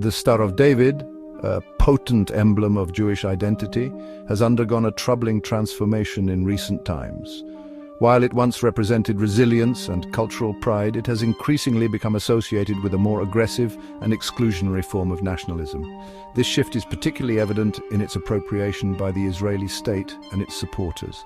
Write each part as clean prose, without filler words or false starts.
The Star of David, a potent emblem of Jewish identity, has undergone a troubling transformation in recent times. While it once represented resilience and cultural pride, it has increasingly become associated with a more aggressive and exclusionary form of nationalism. This shift is particularly evident in its appropriation by the Israeli state and its supporters.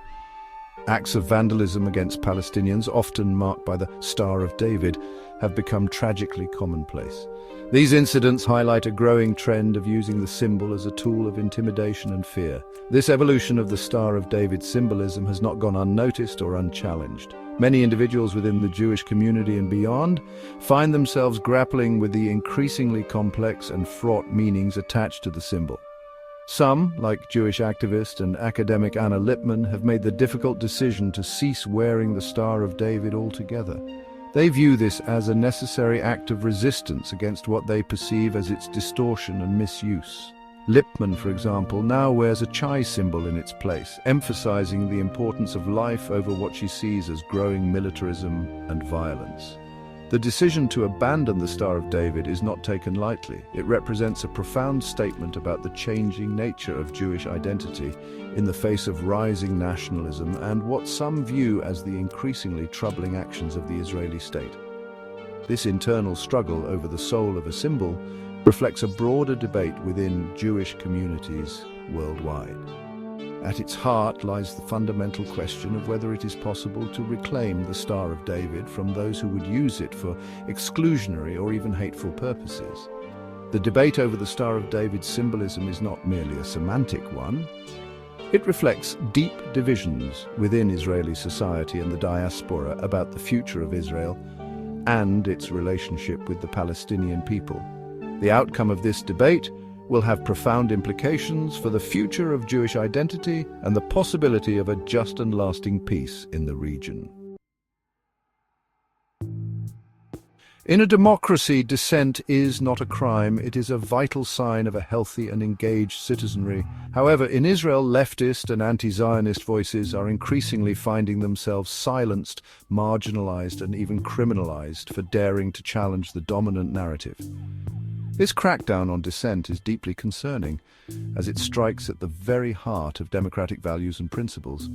Acts of vandalism against Palestinians, often marked by the Star of David, have become tragically commonplace. These incidents highlight a growing trend of using the symbol as a tool of intimidation and fear. This evolution of the Star of David symbolism has not gone unnoticed or unchallenged. Many individuals within the Jewish community and beyond find themselves grappling with the increasingly complex and fraught meanings attached to the symbol. Some, like Jewish activist and academic Anna Lippman, have made the difficult decision to cease wearing the Star of David altogether. They view this as a necessary act of resistance against what they perceive as its distortion and misuse. Lippman, for example, now wears a chai symbol in its place, emphasizing the importance of life over what she sees as growing militarism and violence. The decision to abandon the Star of David is not taken lightly. It represents a profound statement about the changing nature of Jewish identity in the face of rising nationalism and what some view as the increasingly troubling actions of the Israeli state. This internal struggle over the soul of a symbol reflects a broader debate within Jewish communities worldwide. At its heart lies the fundamental question of whether it is possible to reclaim the Star of David from those who would use it for exclusionary or even hateful purposes. The debate over the Star of David's symbolism is not merely a semantic one. It reflects deep divisions within Israeli society and the diaspora about the future of Israel and its relationship with the Palestinian people. The outcome of this debate will have profound implications for the future of Jewish identity and the possibility of a just and lasting peace in the region. In a democracy, dissent is not a crime. It is a vital sign of a healthy and engaged citizenry. However, in Israel, leftist and anti-Zionist voices are increasingly finding themselves silenced, marginalized, and even criminalized for daring to challenge the dominant narrative. This crackdown on dissent is deeply concerning, as it strikes at the very heart of democratic values and principles.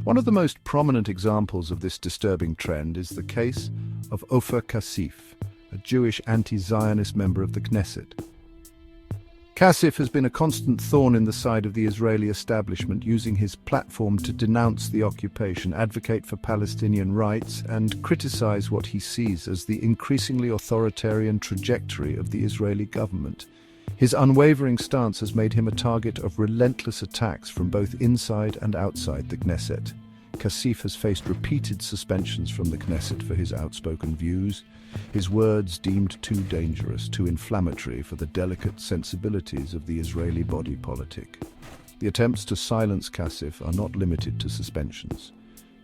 One of the most prominent examples of this disturbing trend is the case of Ofer Kassif, a Jewish anti-Zionist member of the Knesset. Kassif has been a constant thorn in the side of the Israeli establishment, using his platform to denounce the occupation, advocate for Palestinian rights, and criticize what he sees as the increasingly authoritarian trajectory of the Israeli government. His unwavering stance has made him a target of relentless attacks from both inside and outside the Knesset. Kassif has faced repeated suspensions from the Knesset for his outspoken views, his words deemed too dangerous, too inflammatory for the delicate sensibilities of the Israeli body politic. The attempts to silence Kassif are not limited to suspensions.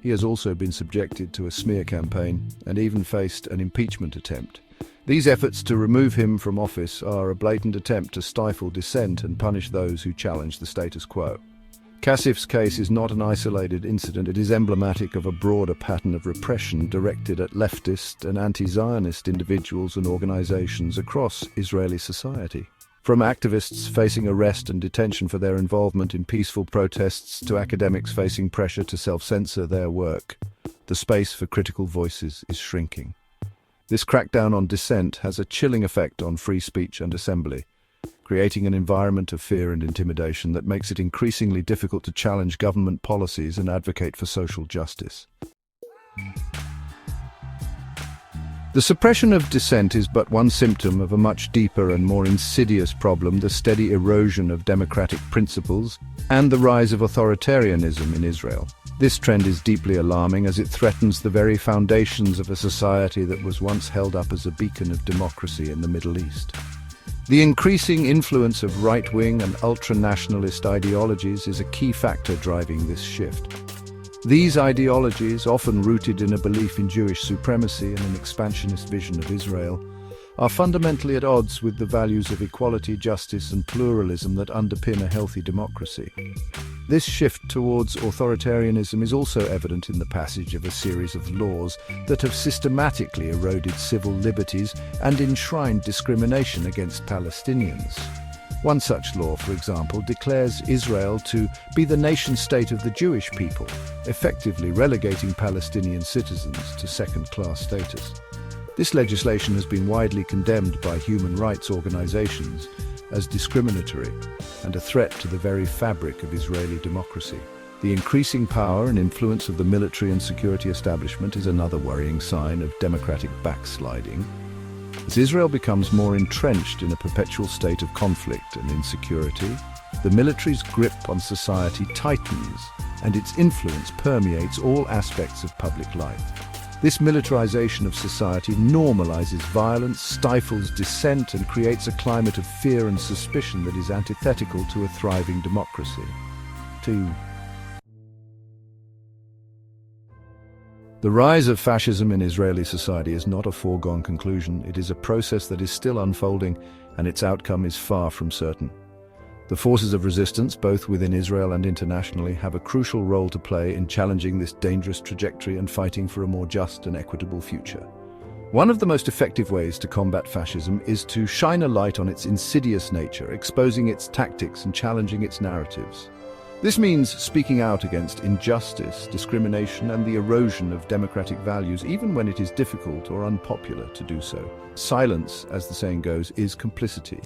He has also been subjected to a smear campaign and even faced an impeachment attempt. These efforts to remove him from office are a blatant attempt to stifle dissent and punish those who challenge the status quo. Kassif's case is not an isolated incident. It is emblematic of a broader pattern of repression directed at leftist and anti-Zionist individuals and organizations across Israeli society. From activists facing arrest and detention for their involvement in peaceful protests to academics facing pressure to self-censor their work, the space for critical voices is shrinking. This crackdown on dissent has a chilling effect on free speech and assembly, creating an environment of fear and intimidation that makes it increasingly difficult to challenge government policies and advocate for social justice. The suppression of dissent is but one symptom of a much deeper and more insidious problem: the steady erosion of democratic principles and the rise of authoritarianism in Israel. This trend is deeply alarming, as it threatens the very foundations of a society that was once held up as a beacon of democracy in the Middle East. The increasing influence of right-wing and ultra-nationalist ideologies is a key factor driving this shift. These ideologies, often rooted in a belief in Jewish supremacy and an expansionist vision of Israel, are fundamentally at odds with the values of equality, justice, and pluralism that underpin a healthy democracy. This shift towards authoritarianism is also evident in the passage of a series of laws that have systematically eroded civil liberties and enshrined discrimination against Palestinians. One such law, for example, declares Israel to be the nation-state of the Jewish people, effectively relegating Palestinian citizens to second-class status. This legislation has been widely condemned by human rights organizations as discriminatory and a threat to the very fabric of Israeli democracy. The increasing power and influence of the military and security establishment is another worrying sign of democratic backsliding. As Israel becomes more entrenched in a perpetual state of conflict and insecurity, the military's grip on society tightens and its influence permeates all aspects of public life. This militarization of society normalizes violence, stifles dissent, and creates a climate of fear and suspicion that is antithetical to a thriving democracy. 2. The rise of fascism in Israeli society is not a foregone conclusion. It is a process that is still unfolding, and its outcome is far from certain. The forces of resistance, both within Israel and internationally, have a crucial role to play in challenging this dangerous trajectory and fighting for a more just and equitable future. One of the most effective ways to combat fascism is to shine a light on its insidious nature, exposing its tactics and challenging its narratives. This means speaking out against injustice, discrimination, and the erosion of democratic values, even when it is difficult or unpopular to do so. Silence, as the saying goes, is complicity.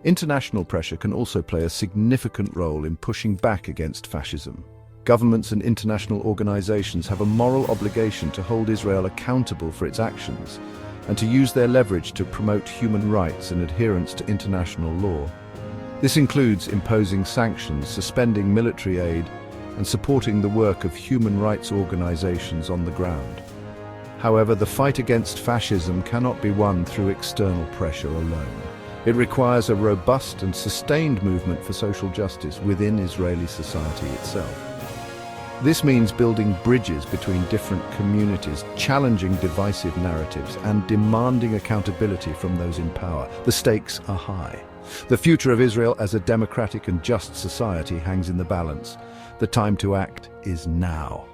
International pressure can also play a significant role in pushing back against fascism. Governments and international organizations have a moral obligation to hold Israel accountable for its actions and to use their leverage to promote human rights and adherence to international law. This includes imposing sanctions, suspending military aid, and supporting the work of human rights organizations on the ground. However, the fight against fascism cannot be won through external pressure alone. It requires a robust and sustained movement for social justice within Israeli society itself. This means building bridges between different communities, challenging divisive narratives, and demanding accountability from those in power. The stakes are high. The future of Israel as a democratic and just society hangs in the balance. The time to act is now.